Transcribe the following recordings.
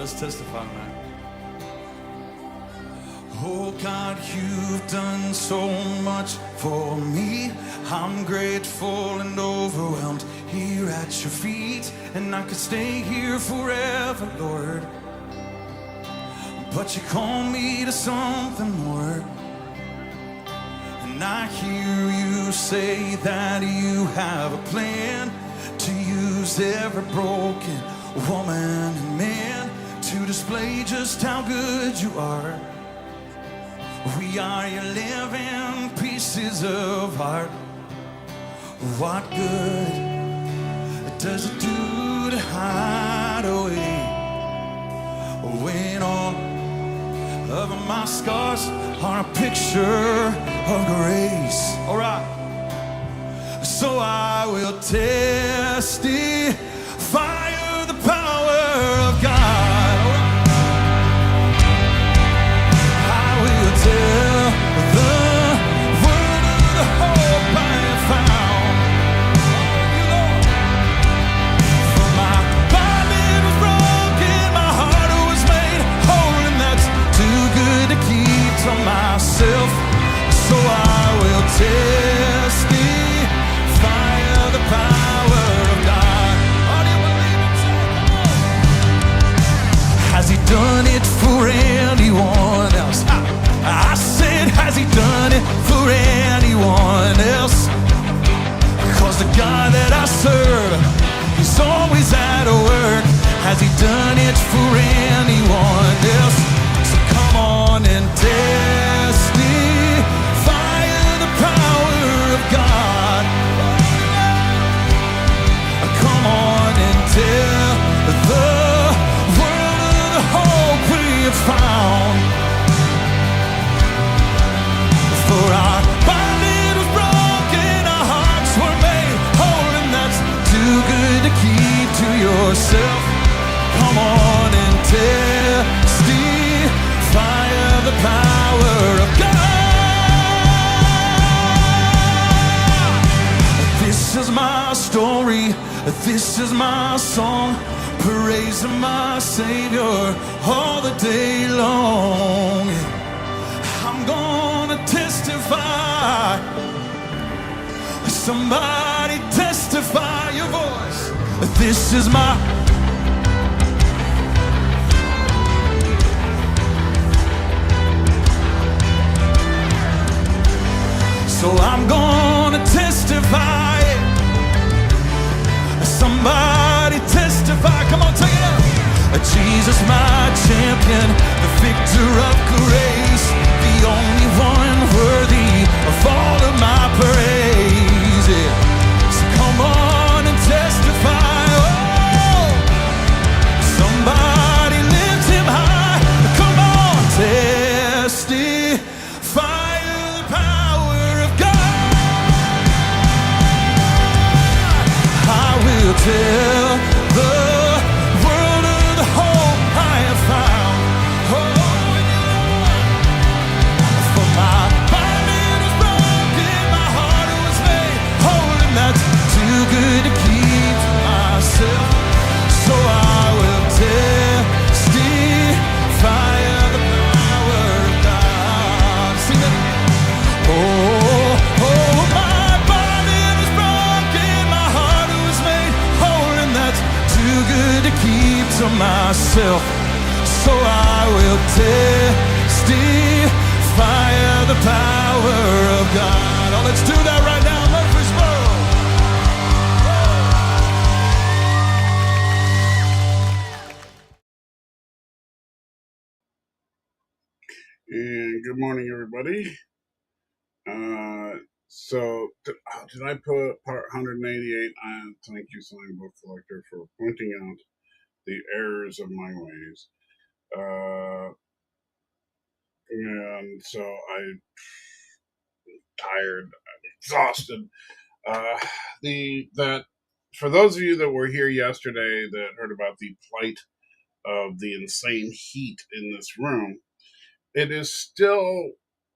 Let's testify tonight. Oh God, you've done so much for me. I'm grateful and overwhelmed here at your feet. And I could stay here forever, Lord, but you call me to something more. And I hear you say that you have a plan to use every broken woman and man to display just how good you are. We are your living pieces of art. What good does it do to hide away when all of my scars are a picture of grace? All right. So I will testify of the power of God. I will tell the world of the hope I have found. For my body was broken, my heart was made whole, and that's too good to keep to myself. So I will testify of the power of God. Oh, do you believe it? Has he done it for anyone else? I said, has he done it for anyone else? Cause the God that I serve, he's always at work. Has he done it for anyone else? So come on and testify of the power of God. Come on and tell the world of the hope we have found. For our body was broken, our hearts were made whole, and that's too good to keep to yourself. Come on and testify of the power of God. This is my story, this is my song, praising my Savior all the day long. I'm gonna testify. Somebody testify your voice. This is my. So I'm gonna testify. Somebody testify. Come on, take it up. Jesus, my champion, the victor of grace, the only one worthy of all of my praise. Yeah. So come on and testify. Oh, somebody lift him high. Come on, testify the power of God. I will tell the world of the hope I have found. Oh, for my body was broken, my heart was made whole, and that's too good to keep to myself. So I will testify of the power of God. Sing it. Oh, my body was broken, my heart was made whole, and that's too good to keep to myself. So I will testify of the power of God. Oh, let's do that right now, Murfreesboro. And good morning, everybody. Did I put part 188? Thank you, Sign Book Collector, for pointing out the errors of my ways. And so I'm tired, I'm exhausted. That for those of you that were here yesterday that heard about the plight of the insane heat in this room, it is still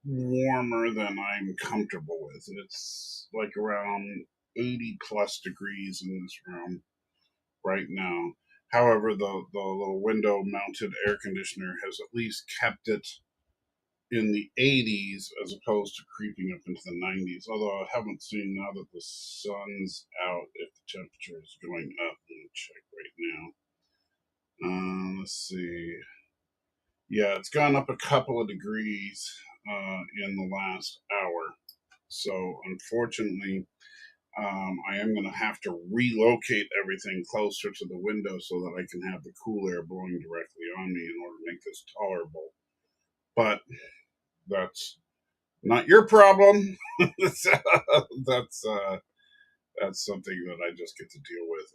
warmer than I'm comfortable with. It's like around 80 plus degrees in this room right now. However, the little window mounted air conditioner has at least kept it in the 80s as opposed to creeping up into the 90s. Although I haven't seen, now that the sun's out, if the temperature is going up. Let me check right now. Let's see. Yeah, it's gone up a couple of degrees in the last hour. So unfortunately, I am going to have to relocate everything closer to the window so that I can have the cool air blowing directly on me in order to make this tolerable. But that's not your problem. that's something that I just get to deal with.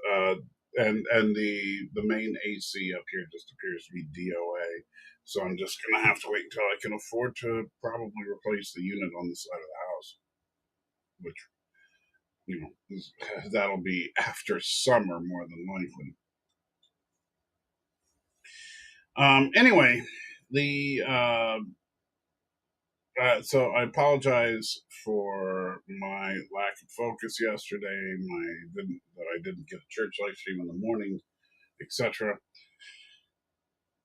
And the main AC up here just appears to be DOA. So I'm just gonna have to wait until I can afford to probably replace the unit on the side of the house, which that'll be after summer more than likely. Anyway, the so I apologize for my lack of focus yesterday. That I didn't get a church life stream in the morning, etc.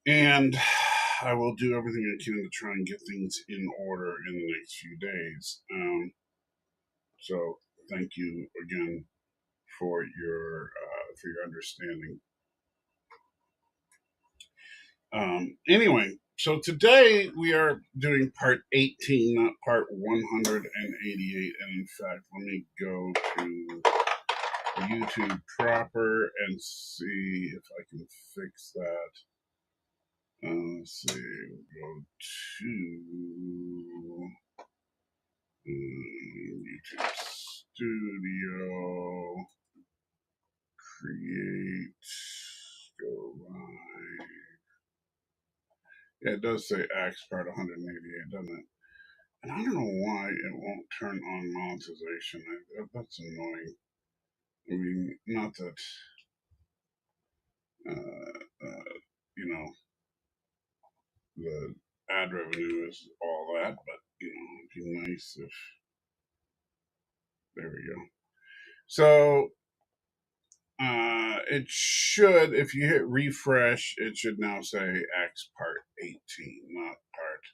And I will do everything I can to try and get things in order in the next few days. So thank you again for your understanding. Anyway, so today we are doing part 18, not part 188. And in fact, let me go to YouTube proper and see if I can fix that. Let's see, we'll go to YouTube Studio, create, go live. Yeah, it does say Acts part 188, doesn't it? And I don't know why it won't turn on monetization. That's annoying. I mean, not that, you know, the ad revenue is all that, but, it'd be nice if, there we go. So, it should, if you hit refresh, it should now say Acts part 18, not part,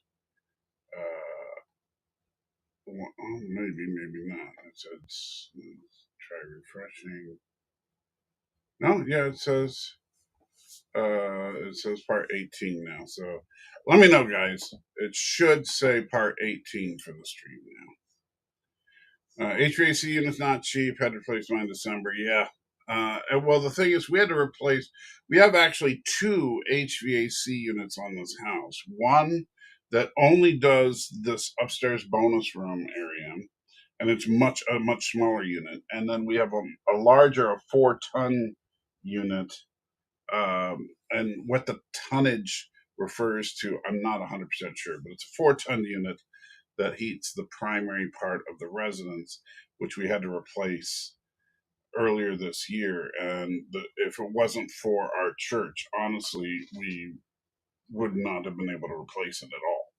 maybe not. It says, try refreshing. No, yeah, it says part 18 now. So let me know, guys. It should say part 18 for the stream now. HVAC unit's not cheap. Had to replace mine in December. Yeah. Well, the thing is, we have actually two HVAC units on this house. One that only does this upstairs bonus room area, and it's a much smaller unit. And then we have a larger, a 4-ton unit. And what the tonnage refers to, I'm not 100% sure, but it's a 4-ton unit that heats the primary part of the residence, which we had to replace earlier this year. And if it wasn't for our church, honestly, we would not have been able to replace it at all.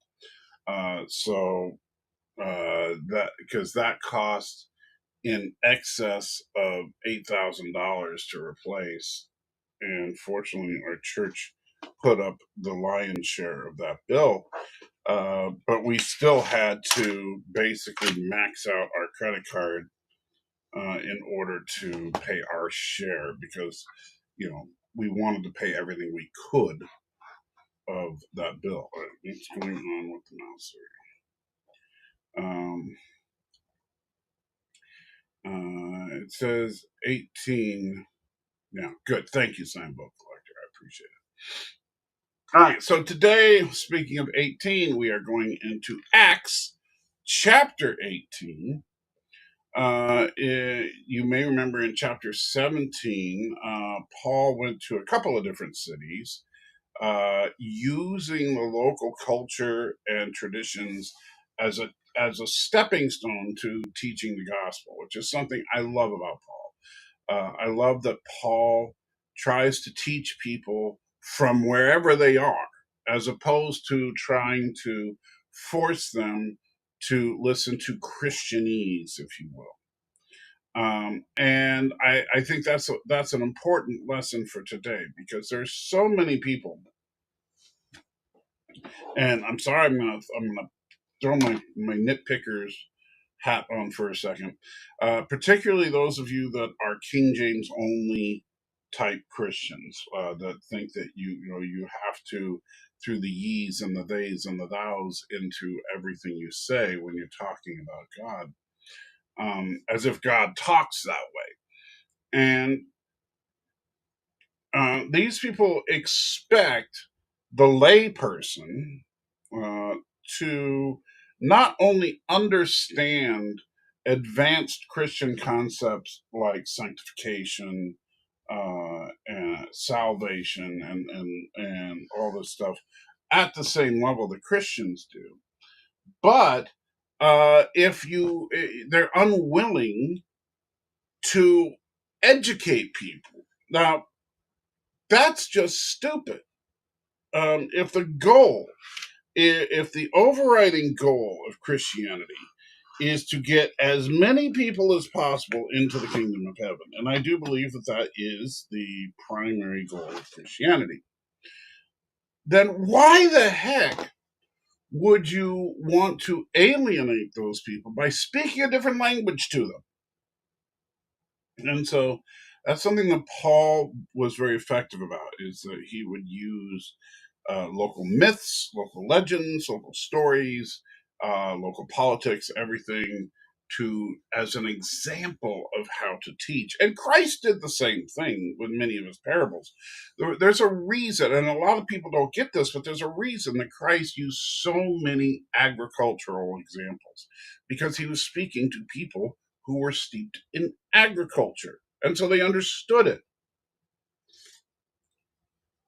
Because that cost in excess of $8,000 to replace. And fortunately, our church put up the lion's share of that bill. But we still had to basically max out our credit card in order to pay our share, because we wanted to pay everything we could of that bill. What's going on with the mouse here? It says 18 now. Good. Thank you, Signbook Collector. I appreciate it. All right. So today, speaking of 18, we are going into Acts chapter 18. You may remember in chapter 17, Paul went to a couple of different cities, using the local culture and traditions as a stepping stone to teaching the gospel, which is something I love about Paul. I love that Paul tries to teach people from wherever they are, as opposed to trying to force them to listen to Christianese, if you will. And I think that's an important lesson for today, because there's so many people. And I'm sorry, I'm gonna throw my nitpickers hat on for a second, particularly those of you that are King James only type Christians, that think that you have to through the ye's and the they's and the thou's into everything you say when you're talking about God, as if God talks that way. And these people expect the layperson uh, to not only understand advanced Christian concepts like sanctification, and salvation, and all this stuff at the same level the Christians do, but if they're unwilling to educate people. Now, that's just stupid. If if the overriding goal of Christianity is to get as many people as possible into the kingdom of heaven, and I do believe that that is the primary goal of Christianity, then why the heck would you want to alienate those people by speaking a different language to them? And so that's something that Paul was very effective about, is that he would use local myths, local legends, local stories, local politics, everything as an example of how to teach. And Christ did the same thing with many of his parables. There's a reason, and a lot of people don't get this, but there's a reason that Christ used so many agricultural examples, because he was speaking to people who were steeped in agriculture. And so they understood it.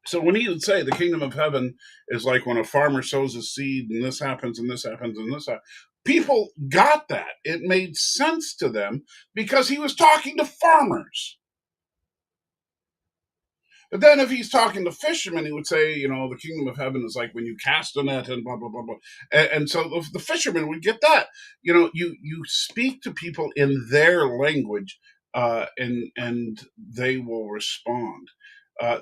So when he would say the kingdom of heaven is like when a farmer sows a seed and this happens and this happens and this happens, people got that. It made sense to them because he was talking to farmers. But then if he's talking to fishermen, he would say, the kingdom of heaven is like when you cast a net and blah, blah, blah, blah. And so the fishermen would get that. You speak to people in their language, and they will respond.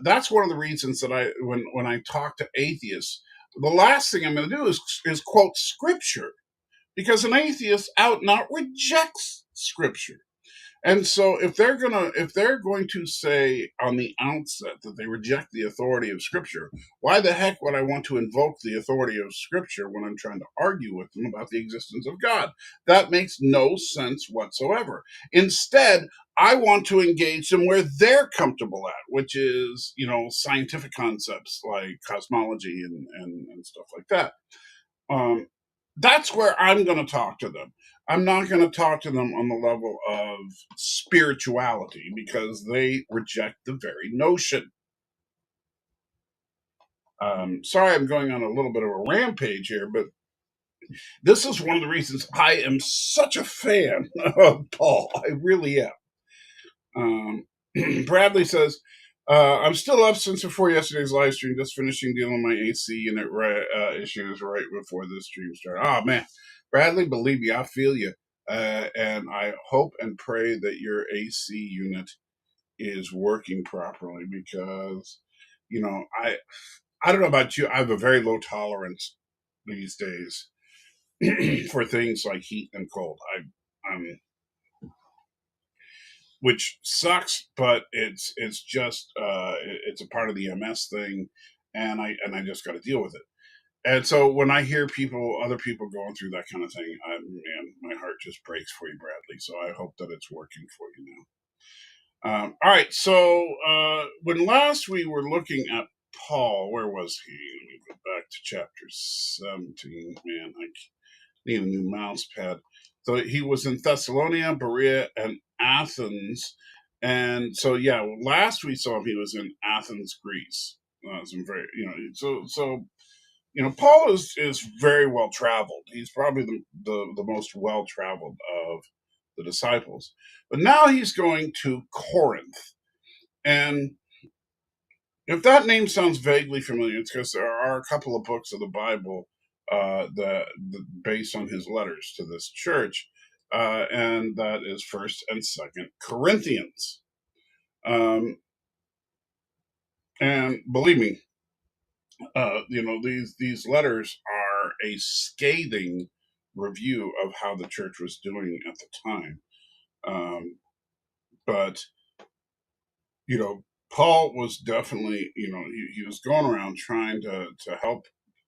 That's one of the reasons that when I talk to atheists, the last thing I'm going to do is quote scripture, because an atheist out and out rejects scripture. And so if they're going to say on the outset that they reject the authority of Scripture, why the heck would I want to invoke the authority of Scripture when I'm trying to argue with them about the existence of God? That makes no sense whatsoever. Instead, I want to engage them where they're comfortable at, which is, scientific concepts like cosmology and stuff like that. Um, that's where I'm going to talk to them. I'm not going to talk to them on the level of spirituality, because they reject the very notion. Sorry, I'm going on a little bit of a rampage here, but this is one of the reasons I am such a fan of Paul. I really am. Bradley says, I'm still up since before yesterday's live stream, just finishing dealing with my AC unit issues right before this stream started. Oh, man. Bradley, believe me, I feel you. And I hope and pray that your AC unit is working properly, because, I don't know about you. I have a very low tolerance these days for things like heat and cold. I'm which sucks, but it's just it's a part of the MS thing, and I just got to deal with it. And so when I hear other people going through that kind of thing, man, my heart just breaks for you, Bradley. So I hope that it's working for you now. All right, so when last we were looking at Paul, where was he? Let me go back to chapter 17. Man, I need a new mouse pad. So he was in Thessalonica, Berea, and Athens. And so, yeah, last we saw him, he was in Athens, Greece. Some very, Paul is very well traveled. He's probably the most well traveled of the disciples. But now he's going to Corinth. And if that name sounds vaguely familiar, it's because there are a couple of books of the Bible based on his letters to this church. and that is First and Second Corinthians. And believe me, these letters are a scathing review of how the church was doing at the time. But Paul was definitely, he was going around trying to help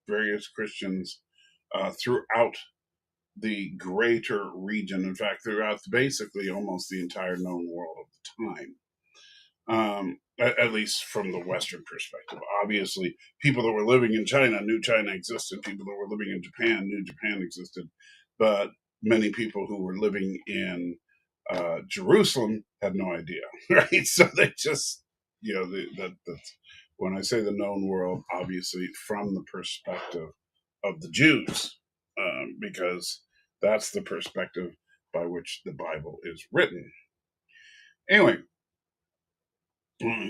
various Christians throughout the greater region. In fact, throughout basically almost the entire known world of the time. At least from the Western perspective. Obviously, people that were living in China knew China existed. People that were living in Japan knew Japan existed. But many people who were living in Jerusalem had no idea, right? So they just, that's when I say the known world, obviously from the perspective of the Jews, because that's the perspective by which the Bible is written. Anyway,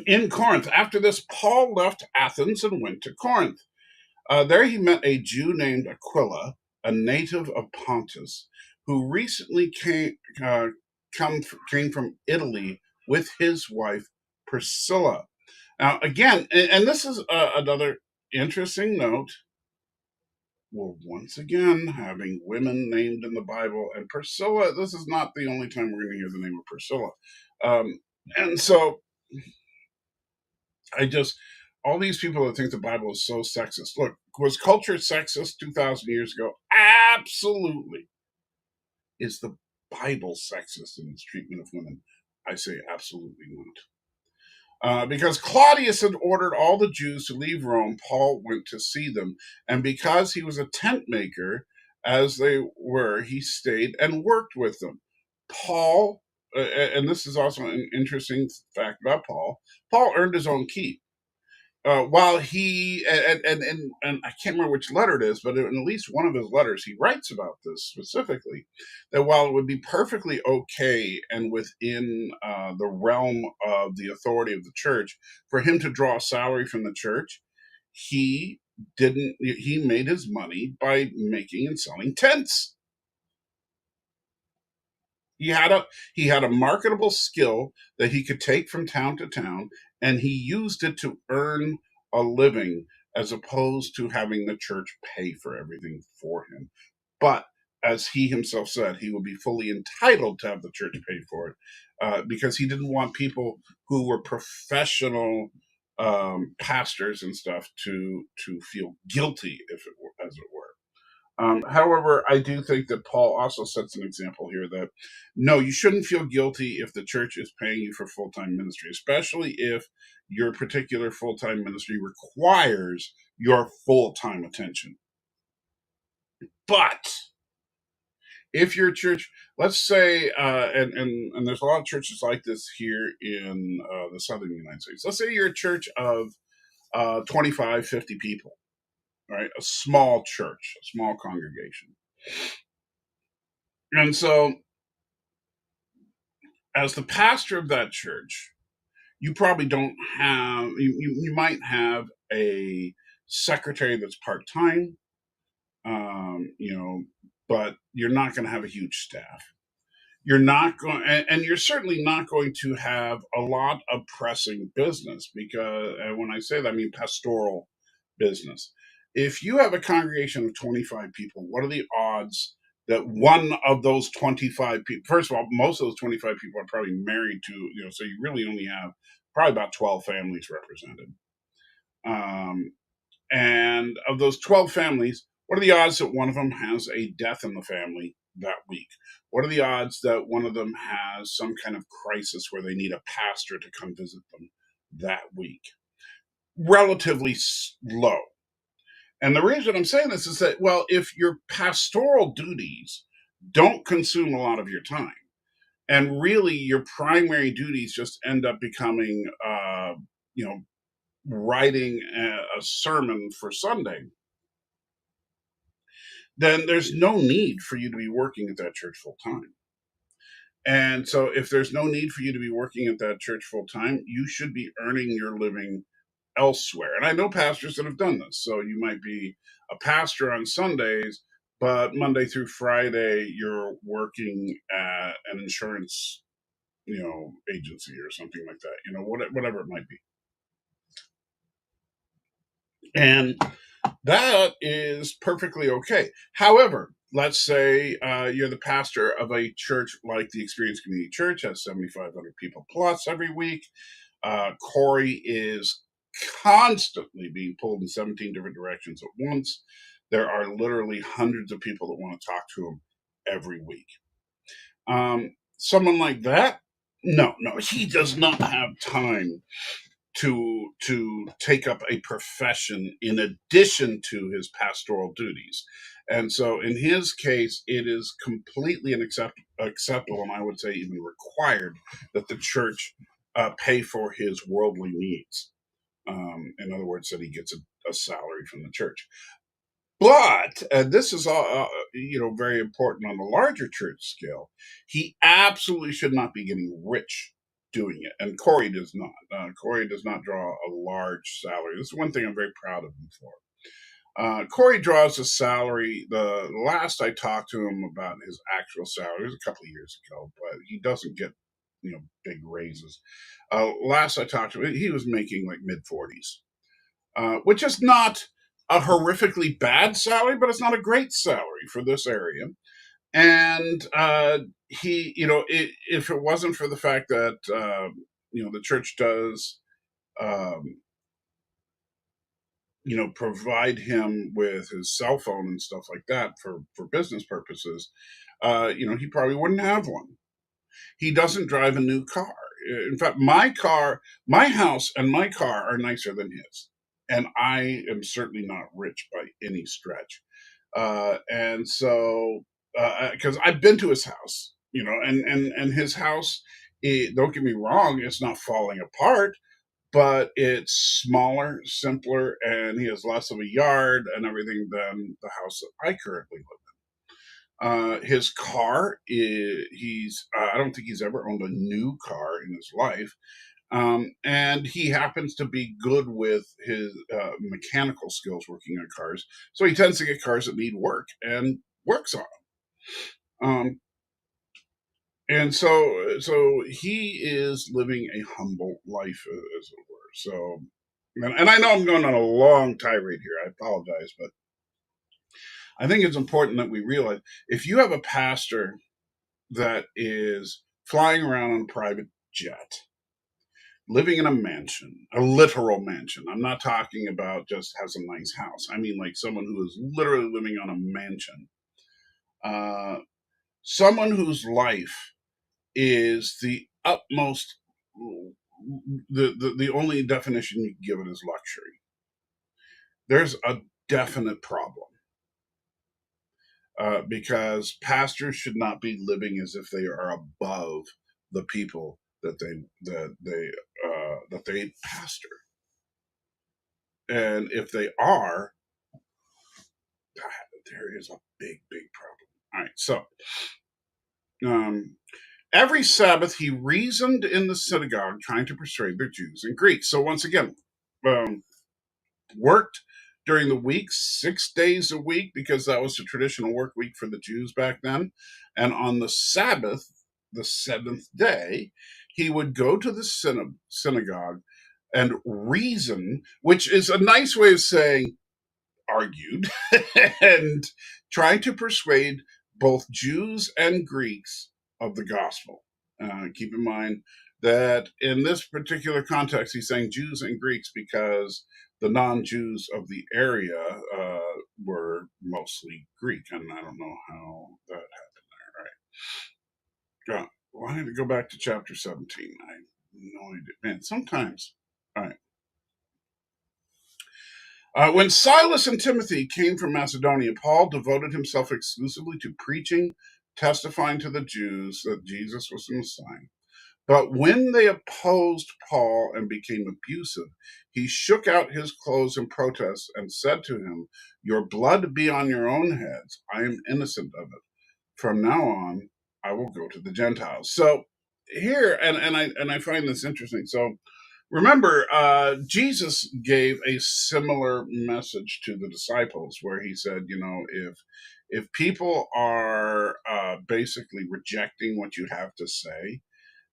in Corinth, after this, Paul left Athens and went to Corinth. There he met a Jew named Aquila, a native of Pontus, who recently came from Italy with his wife Priscilla. Now, again, and this is another interesting note. We're once again having women named in the Bible, and Priscilla. This is not the only time we're going to hear the name of Priscilla, and so all these people that think the Bible is so sexist. Look, was culture sexist 2,000 years ago? Absolutely. Is the Bible sexist in its treatment of women? I say absolutely not. Because Claudius had ordered all the Jews to leave Rome, Paul went to see them. And because he was a tent maker, as they were, he stayed and worked with them. Paul, and this is also an interesting fact about Paul earned his own keep. While he and I can't remember which letter it is, but in at least one of his letters, he writes about this specifically, that while it would be perfectly okay and within the realm of the authority of the church for him to draw a salary from the church, he didn't. He made his money by making and selling tents. He had a marketable skill that he could take from town to town, and he used it to earn a living as opposed to having the church pay for everything for him. But as he himself said, he would be fully entitled to have the church pay for it, because he didn't want people who were professional pastors and stuff to feel guilty, as it were. However, I do think that Paul also sets an example here that no, you shouldn't feel guilty if the church is paying you for full-time ministry, especially if your particular full-time ministry requires your full-time attention. But if your church, let's say, and there's a lot of churches like this here in the southern United States. Let's say you're a church of 25, 50 people, right? A small church, a small congregation. And so, as the pastor of that church, you probably don't have, you might have a secretary that's part time, but you're not going to have a huge staff. You're not going, and you're certainly not going to have a lot of pressing business, because, and when I say that, I mean pastoral business. If you have a congregation of 25 people, what are the odds that one of those 25 people, first of all, most of those 25 people are probably married to, so you really only have probably about 12 families represented. And of those 12 families, what are the odds that one of them has a death in the family that week? What are the odds that one of them has some kind of crisis where they need a pastor to come visit them that week? Relatively low. And the reason I'm saying this is that, well, if your pastoral duties don't consume a lot of your time, and really your primary duties just end up becoming, writing a sermon for Sunday, then there's no need for you to be working at that church full time. And so if there's no need for you to be working at that church full time, you should be earning your living elsewhere. And I know pastors that have done this. So you might be a pastor on Sundays, but Monday through Friday you're working at an insurance, agency or something like that, whatever it might be. And that is perfectly okay. However, let's say you're the pastor of a church like the Experience Community Church, has 7,500 people plus every week. Corey is constantly being pulled in 17 different directions at once. There are literally hundreds of people that want to talk to him every week. Someone like that, no, he does not have time to take up a profession in addition to his pastoral duties. And so in his case, it is completely acceptable, and I would say even required, that the church pay for his worldly needs. In other words, that he gets a salary from the church. But, and this is very important on the larger church scale, he absolutely should not be getting rich doing it. And Corey does not. Corey does not draw a large salary. This is one thing I'm very proud of him for. Corey draws a salary. The last I talked to him about his actual salary was a couple of years ago, but he doesn't get big raises. Last I talked to him, he was making like mid-40s, which is not a horrifically bad salary, but it's not a great salary for this area. And he, if it wasn't for the fact that the church does, provide him with his cell phone and stuff like that for business purposes, he probably wouldn't have one. He doesn't drive a new car. In fact, my house and my car are nicer than his. And I am certainly not rich by any stretch. And so, because I've been to his house, and his house, don't get me wrong, it's not falling apart, but it's smaller, simpler, and he has less of a yard and everything than the house that I currently live in. His car, I don't think he's ever owned a new car in his life. And he happens to be good with his mechanical skills working on cars. So he tends to get cars that need work and works on them. And so he is living a humble life, as it were. So, and I know I'm going on a long tirade here. I apologize, but I think it's important that we realize if you have a pastor that is flying around on a private jet, living in a mansion, a literal mansion. I'm not talking about just has a nice house. I mean like someone who is literally living on a mansion. Someone whose life is the utmost, the only definition you can give it is luxury. There's a definite problem. Because pastors should not be living as if they are above the people that they pastor. And if they are, there is a big problem. All right, so every Sabbath he reasoned in the synagogue, trying to persuade the Jews and Greeks. So once again, worked during the week, 6 days a week, because that was the traditional work week for the Jews back then. And on the Sabbath, the seventh day, he would go to the synagogue and reason, which is a nice way of saying argued, and trying to persuade both Jews and Greeks of the gospel. Keep in mind that in this particular context, he's saying Jews and Greeks because the non-Jews of the area were mostly Greek, and I don't know how that happened there. All right. Why did it go back to chapter 17? I have no idea. Man, sometimes. All right. When Silas and Timothy came from Macedonia, Paul devoted himself exclusively to preaching, testifying to the Jews that Jesus was the Messiah. But when they opposed Paul and became abusive, he shook out his clothes in protest and said to him, "Your blood be on your own heads. I am innocent of it. From now on, I will go to the Gentiles." So here, and I find this interesting. So remember, Jesus gave a similar message to the disciples where he said, if If people are basically rejecting what you have to say,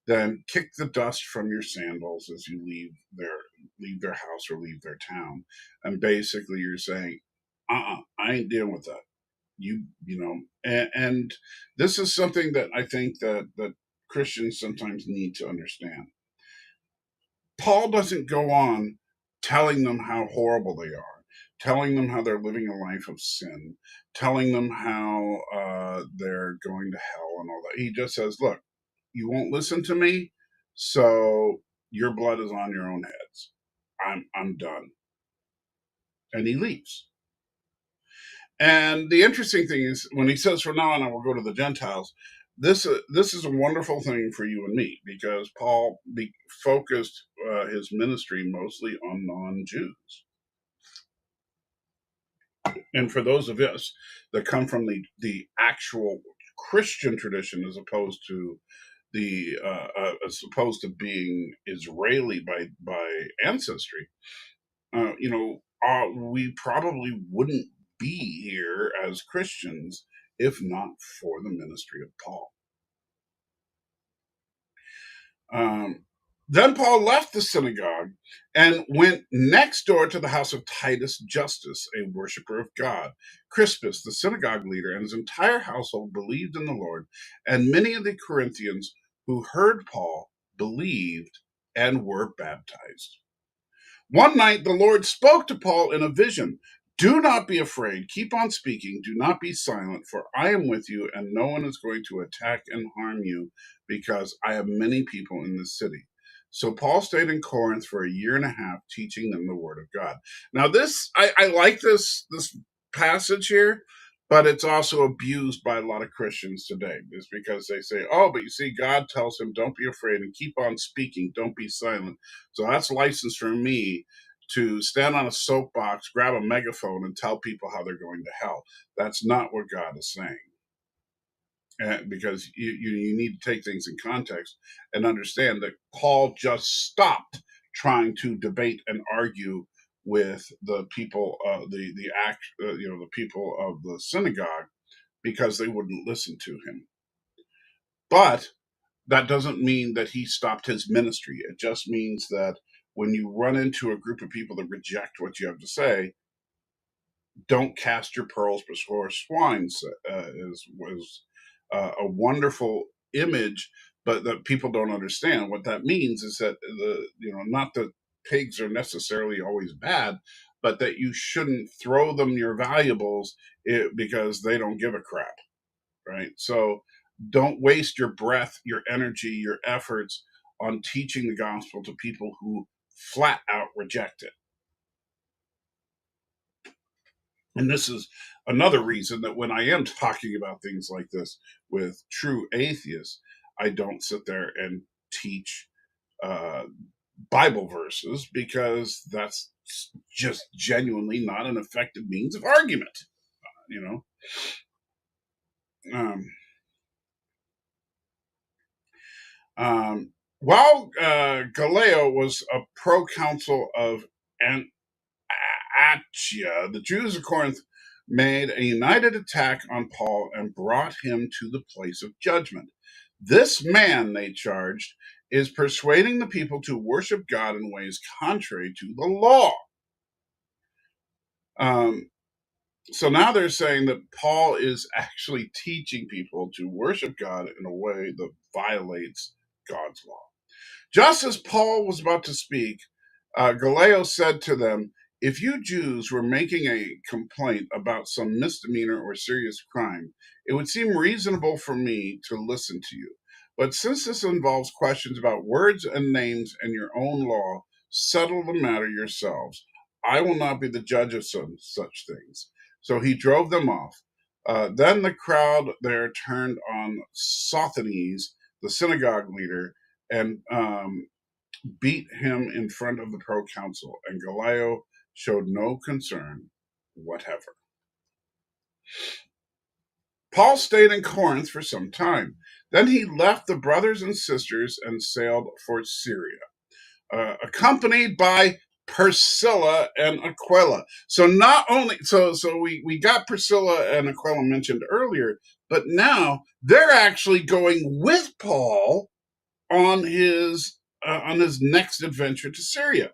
then kick the dust from your sandals as you leave their house or leave their town. And basically, you're saying, I ain't dealing with that. You know, and this is something that I think that Christians sometimes need to understand. Paul doesn't go on telling them how horrible they are, telling them how they're living a life of sin, telling them how they're going to hell and all that. He just says, look, you won't listen to me, so your blood is on your own heads. I'm done. And he leaves. And the interesting thing is, when he says, from now on, I will go to the Gentiles, this is a wonderful thing for you and me, because Paul focused his ministry mostly on non-Jews. And for those of us that come from the actual Christian tradition, as opposed to being Israeli by ancestry, we probably wouldn't be here as Christians if not for the ministry of Paul. Then Paul left the synagogue and went next door to the house of Titus Justus, a worshiper of God. Crispus, the synagogue leader, and his entire household believed in the Lord, and many of the Corinthians who heard Paul believed and were baptized. One night the Lord spoke to Paul in a vision. Do not be afraid. Keep on speaking. Do not be silent, for I am with you, and no one is going to attack and harm you, because I have many people in this city. So Paul stayed in Corinth for a year and a half, teaching them the word of God. Now, I like this passage here, but it's also abused by a lot of Christians today. It's because they say, oh, but you see, God tells him, don't be afraid and keep on speaking. Don't be silent. So that's license for me to stand on a soapbox, grab a megaphone, and tell people how they're going to hell. That's not what God is saying. Because you need to take things in context and understand that Paul just stopped trying to debate and argue with the people, the people of the synagogue, because they wouldn't listen to him. But that doesn't mean that he stopped his ministry. It just means that when you run into a group of people that reject what you have to say, don't cast your pearls before swine was a wonderful image, but that people don't understand. What that means is that not that pigs are necessarily always bad, but that you shouldn't throw them your valuables because they don't give a crap, right? So don't waste your breath, your energy, your efforts on teaching the gospel to people who flat out reject it. And this is another reason that when I am talking about things like this with true atheists, I don't sit there and teach Bible verses, because that's just genuinely not an effective means of argument, While Gallio was a proconsul of Achaia, the Jews of Corinth made a united attack on Paul and brought him to the place of judgment. This man, they charged, is persuading the people to worship God in ways contrary to the law. So now they're saying that Paul is actually teaching people to worship God in a way that violates God's law. Just as Paul was about to speak, Gallio said to them, if you Jews were making a complaint about some misdemeanor or serious crime, it would seem reasonable for me to listen to you. But since this involves questions about words and names and your own law, settle the matter yourselves. I will not be the judge of such things. So he drove them off. Then the crowd there turned on Sosthenes, the synagogue leader, and beat him in front of the proconsul, and Gallio showed no concern whatever. Paul stayed in Corinth for some time. Then he left the brothers and sisters and sailed for Syria, accompanied by Priscilla and Aquila. So not only we got Priscilla and Aquila mentioned earlier, but now they're actually going with Paul on his next adventure to Syria.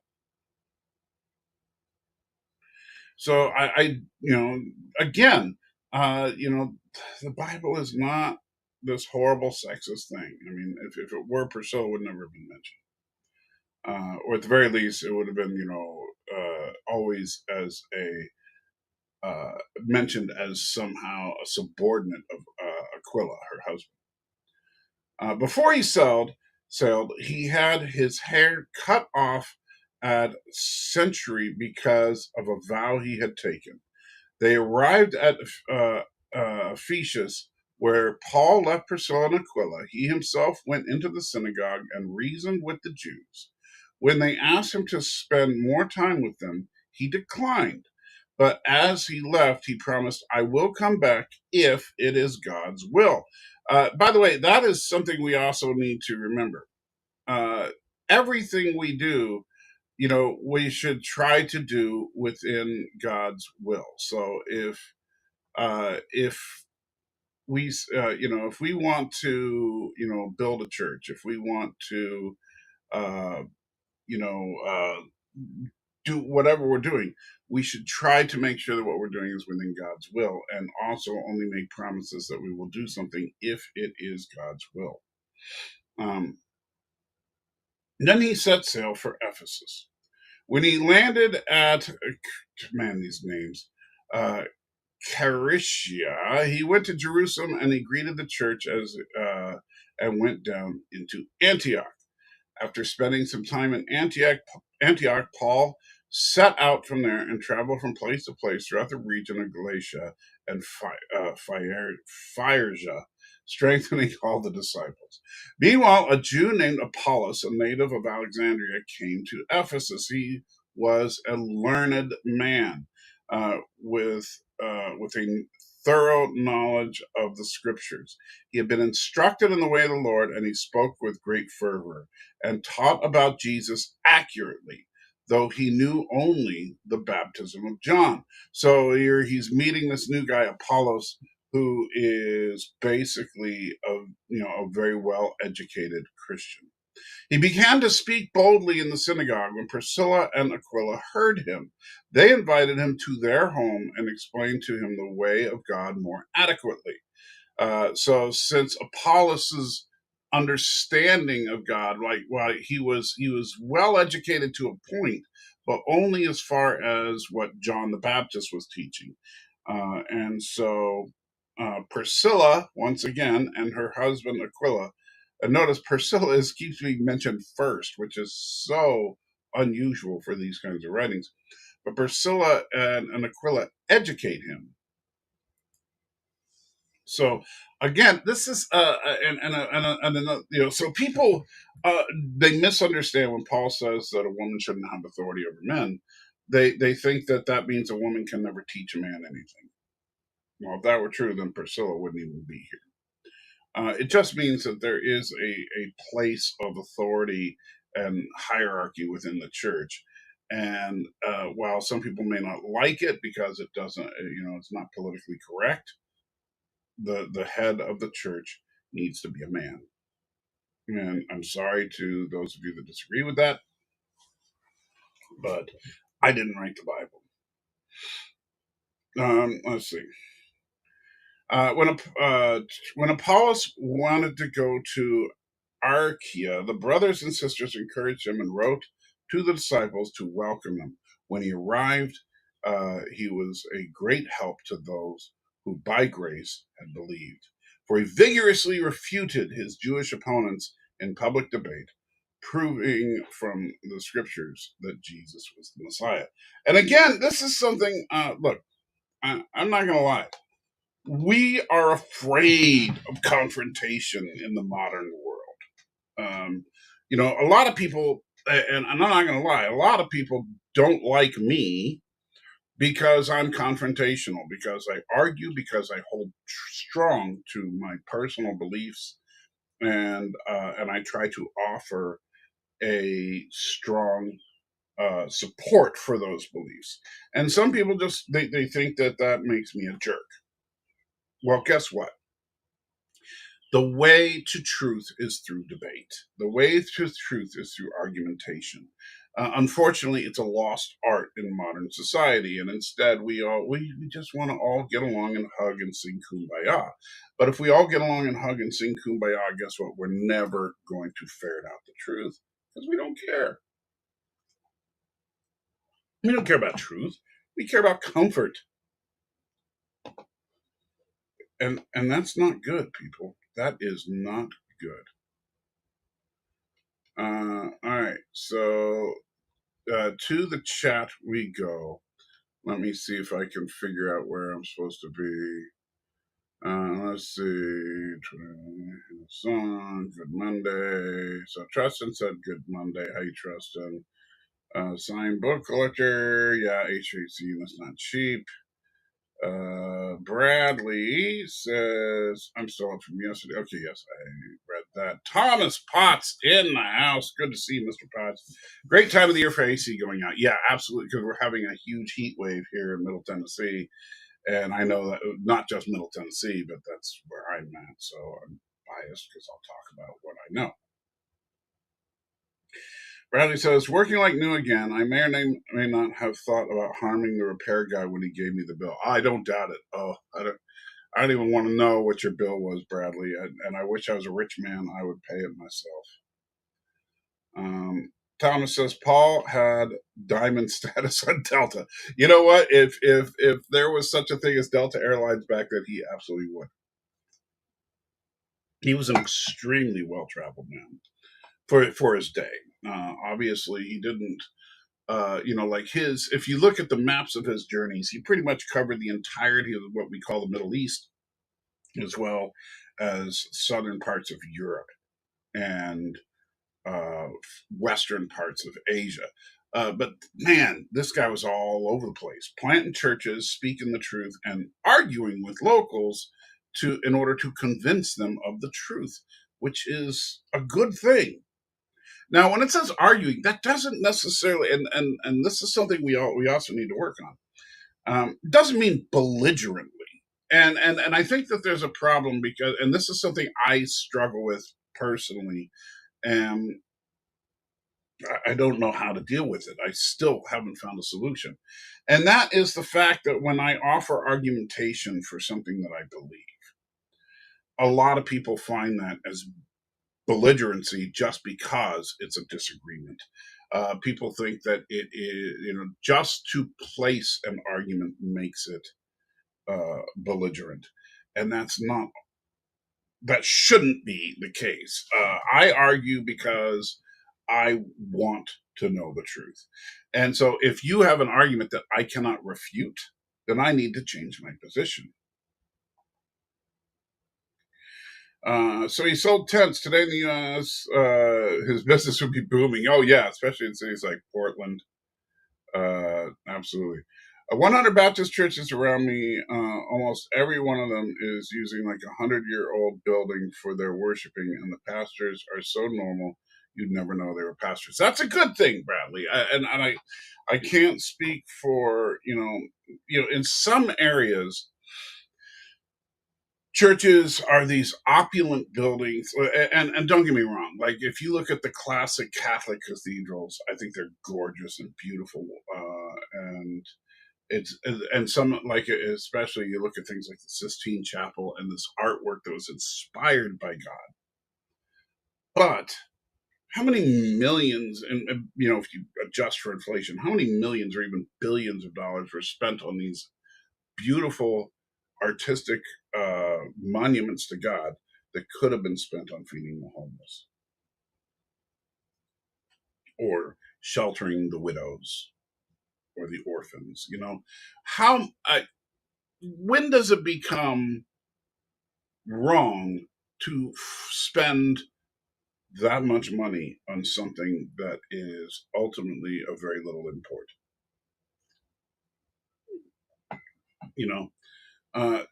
So I again, the Bible is not this horrible sexist thing. I mean, if it were, Priscilla would never have been mentioned. Or at the very least, it would have been, always as mentioned as somehow a subordinate of Aquila, her husband. Before he sailed, he had his hair cut off at Century because of a vow he had taken. They arrived at Ephesus, where Paul left Priscilla and Aquila. He himself went into the synagogue and reasoned with the Jews. When they asked him to spend more time with them, he declined. But as he left, he promised, I will come back if it is God's will. By the way, that is something we also need to remember. Uh, Everything we do, we should try to do within God's will. So if if we want to, build a church, if we want to, uh, you know, uh, do whatever we're doing, we should try to make sure that what we're doing is within God's will, and also only make promises that we will do something if it is God's will. Then he set sail for Ephesus. When he landed at, man, these names, uh, Charistia, he went to Jerusalem and he greeted the church and went down into Antioch. After spending some time in Antioch, Paul set out from there and traveled from place to place throughout the region of Galatia and Phrygia, strengthening all the disciples. Meanwhile, a Jew named Apollos, a native of Alexandria, came to Ephesus. He was a learned man with a thorough knowledge of the scriptures. He had been instructed in the way of the Lord, and he spoke with great fervor and taught about Jesus accurately, though he knew only the baptism of John. So here he's meeting this new guy, Apollos, who is basically a very well educated Christian. He began to speak boldly in the synagogue when Priscilla and Aquila heard him. They invited him to their home and explained to him the way of God more adequately. So since Apollos' understanding of God, like while he was well educated to a point, but only as far as what John the Baptist was teaching. And so Priscilla, once again, and her husband Aquila, and notice Priscilla keeps being mentioned first, which is so unusual for these kinds of writings. But Priscilla and Aquila educate him. So again, this is so people they misunderstand when Paul says that a woman shouldn't have authority over men. They think that means a woman can never teach a man anything. Well, if that were true, then Priscilla wouldn't even be here. It just means that there is a place of authority and hierarchy within the church. And while some people may not like it because it doesn't, it's not politically correct, the head of the church needs to be a man. And I'm sorry to those of you that disagree with that, but I didn't write the Bible. Let's see. When Apollos wanted to go to Archaea, the brothers and sisters encouraged him and wrote to the disciples to welcome him. When he arrived, he was a great help to those who by grace had believed, for he vigorously refuted his Jewish opponents in public debate, proving from the scriptures that Jesus was the Messiah. And again, this is something, look, I'm not going to lie. We are afraid of confrontation in the modern world. A lot of people, and I'm not going to lie, a lot of people don't like me because I'm confrontational, because I argue, because I hold strong to my personal beliefs, and I try to offer a strong support for those beliefs. And some people just they think that that makes me a jerk. Well, guess what? The way to truth is through debate. The way to truth is through argumentation. Unfortunately, it's a lost art in modern society, and instead we just want to all get along and hug and sing kumbaya. But if we all get along and hug and sing kumbaya, guess what? We're never going to ferret out the truth because we don't care. We don't care about truth. We care about comfort, and that's not good, people. That is not good. All right, so to the chat we go. Let me see if I can figure out where I'm supposed to be. Let's see. Song, good Monday. So Trustin said good Monday. How you Trustin? Signed book collector. Yeah, HVC, that's not cheap. Bradley says, I'm still up from yesterday. Okay, yes, I read that. Thomas Potts in the house. Good to see you, Mr. Potts. Great time of the year for AC going out. Yeah, absolutely, because we're having a huge heat wave here in Middle Tennessee. And I know that not just Middle Tennessee, but that's where I'm at. So I'm biased because I'll talk about what I know. Bradley says, working like new again. I may or may not have thought about harming the repair guy when he gave me the bill. I don't doubt it. Oh, I don't even want to know what your bill was, Bradley. And I wish I was a rich man. I would pay it myself. Thomas says Paul had diamond status on Delta. You know what? If there was such a thing as Delta Airlines back then, he absolutely would. He was an extremely well-traveled man for his day. Obviously, he didn't. Like if you look at the maps of his journeys, he pretty much covered the entirety of what we call the Middle East, as well as southern parts of Europe and western parts of Asia. But man, this guy was all over the place, planting churches, speaking the truth, and arguing with locals in order to convince them of the truth, which is a good thing. Now, when it says arguing, that doesn't necessarily, and this is something we also need to work on. Doesn't mean belligerently, and I think that there's a problem because, and this is something I struggle with personally, and I don't know how to deal with it. I still haven't found a solution, and that is the fact that when I offer argumentation for something that I believe, a lot of people find that as belligerency just because it's a disagreement. People think that it is, just to place an argument makes it belligerent, and that shouldn't be the case. I argue because I want to know the truth, and so if you have an argument that I cannot refute, then I need to change my position. So he sold tents today in the U.S. His business would be booming. Oh yeah, especially in cities like Portland. Absolutely. 100 Baptist churches around me. Almost every one of them is using like 100-year-old building for their worshiping, and the pastors are so normal you'd never know they were pastors. That's a good thing, Bradley. I can't speak for in some areas. Churches are these opulent buildings, and don't get me wrong. Like if you look at the classic Catholic cathedrals, I think they're gorgeous and beautiful, and some like especially you look at things like the Sistine Chapel and this artwork that was inspired by God. But how many millions, and if you adjust for inflation, how many millions or even billions of dollars were spent on these beautiful artistic monuments to God that could have been spent on feeding the homeless or sheltering the widows or the orphans? When does it become wrong to spend that much money on something that is ultimately of very little import? Uh,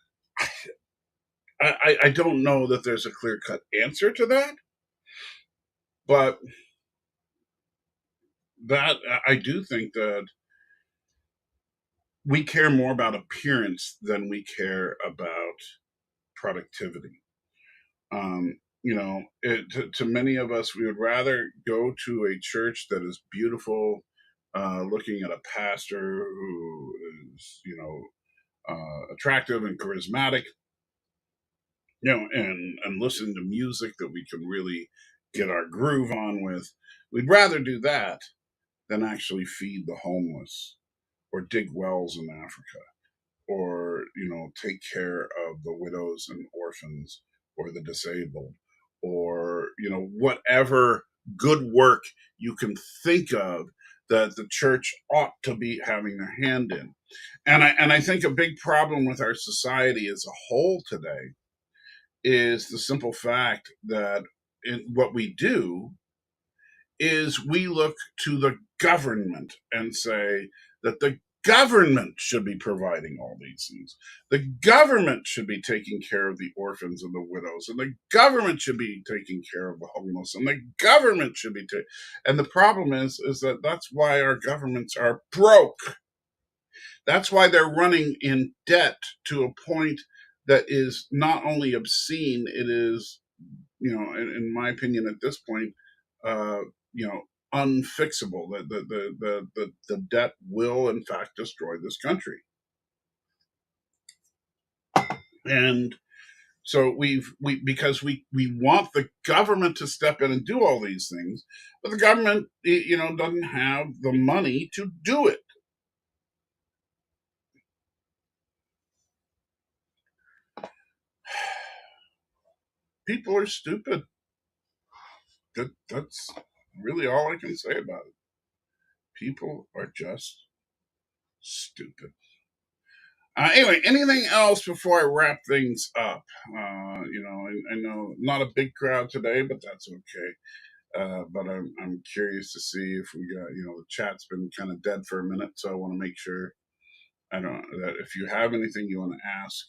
I don't know that there's a clear-cut answer to that, but that I do think that we care more about appearance than we care about productivity. To many of us, we would rather go to a church that is beautiful, looking at a pastor who is, attractive and charismatic, and listen to music that we can really get our groove on with. We'd rather do that than actually feed the homeless or dig wells in Africa or take care of the widows and orphans or the disabled or whatever good work you can think of that the church ought to be having their hand in. And I think a big problem with our society as a whole today is the simple fact that what we do is we look to the government and say that the government should be providing all these things. The government should be taking care of the orphans and the widows, and the government should be taking care of the homeless, and the government should be and the problem is that that's why our governments are broke. That's why they're running in debt to a point that is not only obscene, it is, in my opinion, at this point, uh, you know, unfixable. The debt will, in fact, destroy this country. And so because we want the government to step in and do all these things, but the government, doesn't have the money to do it. People are stupid. That's really all I can say about it. People are just stupid. Anyway, anything else before I wrap things up? I know not a big crowd today, but that's okay. But I'm curious to see if we got, the chat's been kind of dead for a minute, so I want to make sure that if you have anything you want to ask,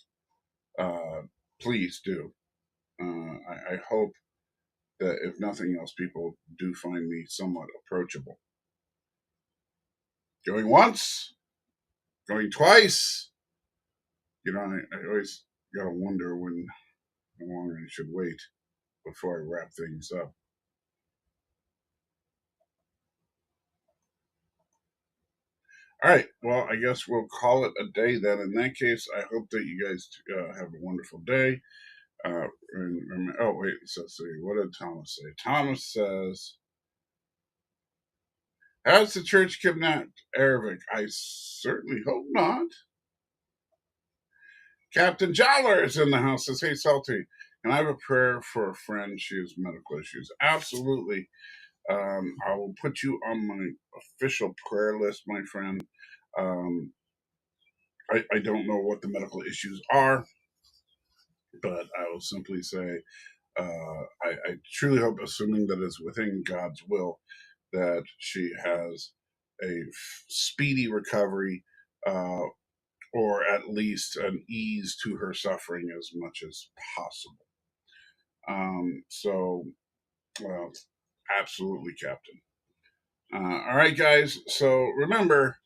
please do. I hope that if nothing else, people do find me somewhat approachable. Going once, going twice. I always gotta wonder how long I should wait before I wrap things up. All right. Well, I guess we'll call it a day then. In that case, I hope that you guys have a wonderful day. Oh, wait. So, see, what did Thomas say? Thomas says, has the church kidnapped Arabic? I certainly hope not. Captain Jowler is in the house. Says, hey, Salty, can I have a prayer for a friend? She has medical issues. Absolutely. I will put you on my official prayer list, my friend. I don't know what the medical issues are, but I will simply say I truly hope, assuming that it's within God's will, that she has a speedy recovery, or at least an ease to her suffering as much as possible. Well, absolutely, Captain. All right, guys. So remember,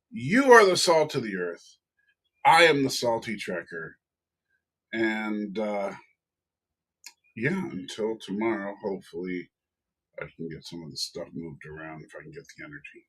you are the salt of the earth. I am the salty trekker. And yeah, until tomorrow, hopefully I can get some of the stuff moved around if I can get the energy.